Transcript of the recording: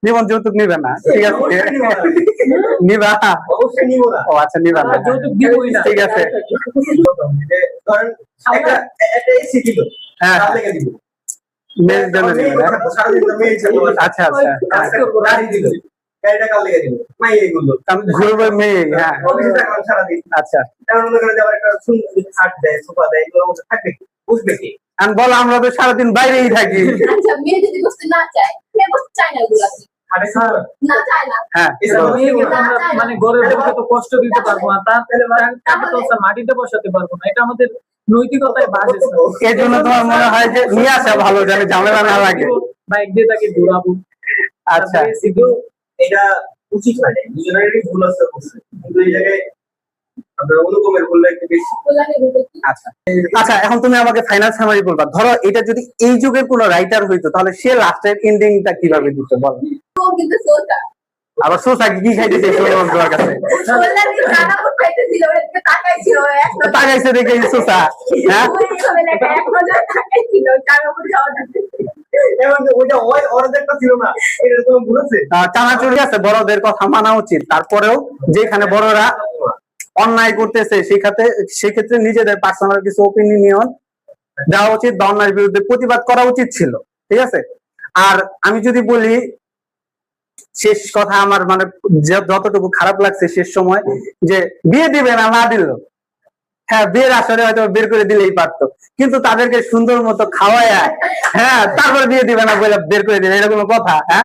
জীবন যৌতুক নিবে না, ঠিক আছে নিবা? অবশ্যই নিব না। ও আচ্ছা, নিবা না, যৌতুক দিবই না। ঠিক আছে। ধরেন একটা এসি দিল, হ্যাঁ কার লেগে দিব? মেয়ের জন্য নিবে না? সারাদিন তো মেয়ে ছিল। আচ্ছা আচ্ছা, কাজ করবো, গাড়ি দিল, গাড়িটা কার লেগে দিব? মাই এইগুলো ঘুরবে মেয়ে, হ্যাঁ অফিসে থাকলাম সারাদিন। আচ্ছা। তেমন মনে করেন যে আবার একটা সুন্দর খাট দেয়, সোফা দেয়, এগুলোর মধ্যে থাকবে কি? বুঝবে কি? আমি বলো আমরা তো সারাদিন বাইরেই থাকি। আচ্ছা, মেয়ে যদি বসতে না চায়, মেয়ে বসতে চায় না এগুলো, খাটে সোফা? না চায় না, হ্যাঁ মেয়েকে তো আমরা মানে ঘরের বসে তো কষ্ট দিতে পারবো না, তাকে তো মাটিতে বসাতে পারবো না, এটা আমাদের নৈতিকতায় বাজে। এই জন্য তোমার মনে হয় যে নিয়ে আসা ভালো, জানে ঝামেলা না লাগে। বাইক দিয়ে তাকে ঘোরাবো। আচ্ছা কিন্তু এটা উচিত হয় না, দুজনেরই ভুল আছে অবশ্যই, কিন্তু এই জায়গায় আপনার অনুপমের ভুলটা একটু বেশি। বলাকে বলতে কি? আচ্ছা আচ্ছা, এখন তুমি আমাকে ফাইনাল সামারি বলবা। ধরো এটা যদি এই যুগের কোনো রাইটার হইতো তাহলে সে লাস্টের এন্ডিংটা কিভাবে দিত বল? ও কিন্তু সোজা। আবার সোসা কি খাইতেছে সোনার তোমার কাছে? সোজা দিয়ে খানা খাইতেছিল, ওর দিকে তাকাইছিল, একটা তাকাইছে দেখে সোসা, হ্যাঁ ওইভাবে লেখা, এক নজরে তাকাইছিল, কারো উপর খাওয়া যাচ্ছে। এবং ওইটা অর্ধেকটা ছিল না, এটার কোনো ভুল আছে? চানাচুরি আছে, বড়দের কথা মানা উচিত। তারপরেও যেখানে বড়রা অন্যায় করতেছে সেক্ষেত্রে নিজেদের পার্সোনাল কিছু ওপিনিয়ন দেওয়া উচিত বা অন্যায়ের বিরুদ্ধে প্রতিবাদ করা উচিত ছিল, ঠিক আছে। আর আমি যদি বলি শেষ কথা, আমার মানে যতটুকু খারাপ লাগছে শেষ সময়, যে বিয়ে দিবে না, না দিল, হ্যাঁ বিয়ের আসরে হয়তো বের করে দিলেই পারতো, কিন্তু তাদেরকে সুন্দর মতো খাওয়ায়, হ্যাঁ তারপর বিয়ে দিবে না বলে বের করে দিবে, এটা কোনো কথা? হ্যাঁ